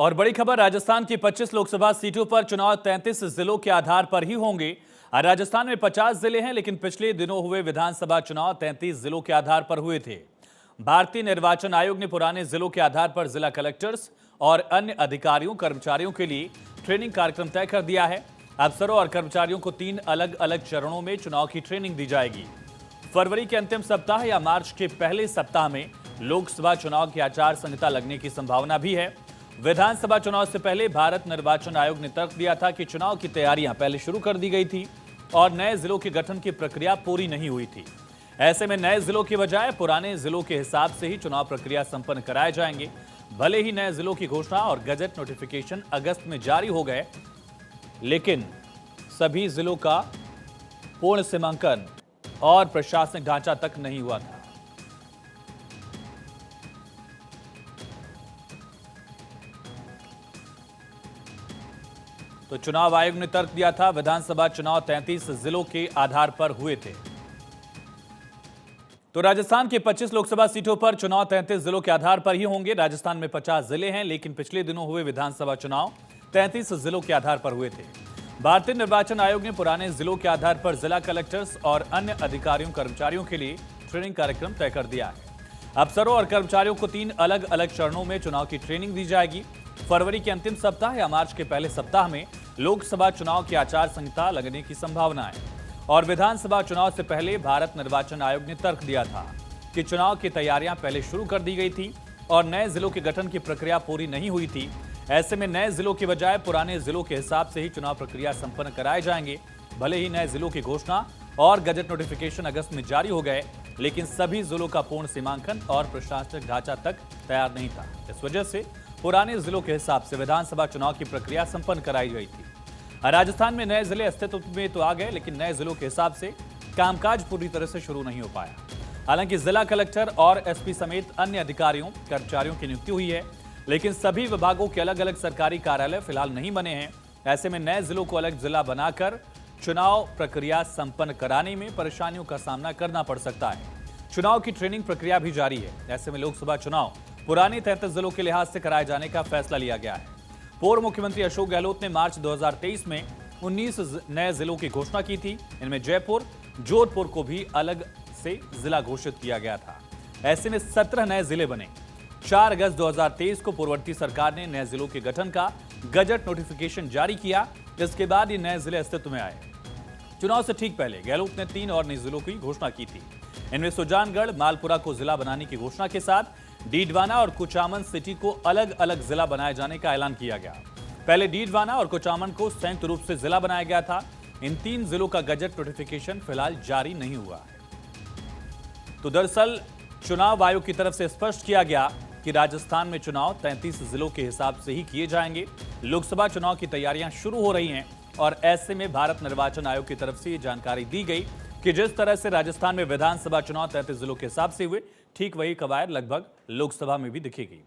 और बड़ी खबर, राजस्थान की 25 लोकसभा सीटों पर चुनाव 33 जिलों के आधार पर ही होंगे। राजस्थान में 50 जिले हैं, लेकिन पिछले दिनों हुए विधानसभा चुनाव 33 जिलों के आधार पर हुए थे। भारतीय निर्वाचन आयोग ने पुराने जिलों के आधार पर जिला कलेक्टर्स और अन्य अधिकारियों कर्मचारियों के लिए ट्रेनिंग कार्यक्रम तय कर दिया है। अफसरों और कर्मचारियों को 3 अलग अलग चरणों में चुनाव की ट्रेनिंग दी जाएगी। फरवरी के अंतिम सप्ताह या मार्च के पहले सप्ताह में लोकसभा चुनाव की आचार संहिता लगने की संभावना भी है। विधानसभा चुनाव से पहले भारत निर्वाचन आयोग ने तर्क दिया था कि चुनाव की तैयारियां पहले शुरू कर दी गई थी और नए जिलों के गठन की प्रक्रिया पूरी नहीं हुई थी। ऐसे में नए जिलों की बजाय पुराने जिलों के हिसाब से ही चुनाव प्रक्रिया संपन्न कराए जाएंगे। भले ही नए जिलों की घोषणा और गजट नोटिफिकेशन अगस्त में जारी हो गए, लेकिन सभी जिलों का पूर्ण सीमांकन और प्रशासनिक ढांचा तक नहीं हुआ था। तो चुनाव आयोग ने तर्क दिया था, विधानसभा चुनाव 33 जिलों के आधार पर हुए थे। तो राजस्थान की 25 लोकसभा सीटों पर चुनाव 33 जिलों के आधार पर ही होंगे। राजस्थान में 50 जिले हैं, लेकिन पिछले दिनों हुए विधानसभा चुनाव 33 जिलों के आधार पर हुए थे। भारतीय निर्वाचन आयोग ने पुराने जिलों के आधार पर जिला कलेक्टर्स और अन्य अधिकारियों कर्मचारियों के लिए ट्रेनिंग कार्यक्रम तय कर दिया है। अफसरों और कर्मचारियों को 3 अलग अलग चरणों में चुनाव की ट्रेनिंग दी जाएगी। फरवरी के अंतिम सप्ताह या मार्च के पहले सप्ताह में लोकसभा चुनाव की आचार संहिता लगने की संभावना है। और विधानसभा चुनाव से पहले भारत निर्वाचन आयोग ने तर्क दिया था कि चुनाव की तैयारियां पहले शुरू कर दी गई थी और नए जिलों के गठन की प्रक्रिया पूरी नहीं हुई थी। ऐसे में नए जिलों की बजाय पुराने जिलों के हिसाब से ही चुनाव प्रक्रिया संपन्न कराए जाएंगे। भले ही नए जिलों की घोषणा और गजट नोटिफिकेशन अगस्त में जारी हो गए, लेकिन सभी जिलों का पूर्ण सीमांकन और प्रशासनिक ढांचा तक तैयार नहीं था। इस वजह से पुराने जिलों के हिसाब से विधानसभा चुनाव की प्रक्रिया संपन्न कराई गई थी। राजस्थान में नए जिले अस्तित्व में तो आ गए, लेकिन नए जिलों के हिसाब से कामकाज पूरी तरह से शुरू नहीं हो पाया। हालांकि जिला कलेक्टर और एसपी समेत अन्य अधिकारियों कर्मचारियों की नियुक्ति हुई है, लेकिन सभी विभागों के अलग अलग सरकारी कार्यालय फिलहाल नहीं बने हैं। ऐसे में नए जिलों को अलग जिला बनाकर चुनाव प्रक्रिया संपन्न कराने में परेशानियों का सामना करना पड़ सकता है। चुनाव की ट्रेनिंग प्रक्रिया भी जारी है। ऐसे में लोकसभा चुनाव पुराने 33 जिलों के लिहाज से कराए जाने का फैसला लिया गया है। पूर्व मुख्यमंत्री अशोक गहलोत ने मार्च 2023 में 19 नए जिलों की घोषणा की थी। इनमें जयपुर, जोधपुर को भी अलग से जिला घोषित किया गया था। ऐसे में 17 नए जिले बने। 4 अगस्त 2023 को पूर्ववर्ती सरकार ने नए जिलों के गठन का गजट नोटिफिकेशन जारी किया। इसके बाद ये नए जिले अस्तित्व में आए। चुनाव से ठीक पहले गहलोत ने 3 और नए जिलों की घोषणा की थी। इनमें सुजानगढ़, मालपुरा को जिला बनाने की घोषणा के साथ डीडवाना और कुचामन सिटी को अलग अलग जिला बनाए जाने का ऐलान किया गया। पहले डीडवाना और कुचामन को संयुक्त रूप से जिला बनाया गया था। इन 3 जिलों का गजट नोटिफिकेशन फिलहाल जारी नहीं हुआ है। तो दरअसल चुनाव आयोग की तरफ से स्पष्ट किया गया कि राजस्थान में चुनाव 33 जिलों के हिसाब से ही किए जाएंगे। लोकसभा चुनाव की तैयारियां शुरू हो रही हैं और ऐसे में भारत निर्वाचन आयोग की तरफ से ये जानकारी दी गई कि जिस तरह से राजस्थान में विधानसभा चुनाव 33 जिलों के हिसाब से हुए, ठीक वही कवायद लगभग लोकसभा में भी दिखेगी।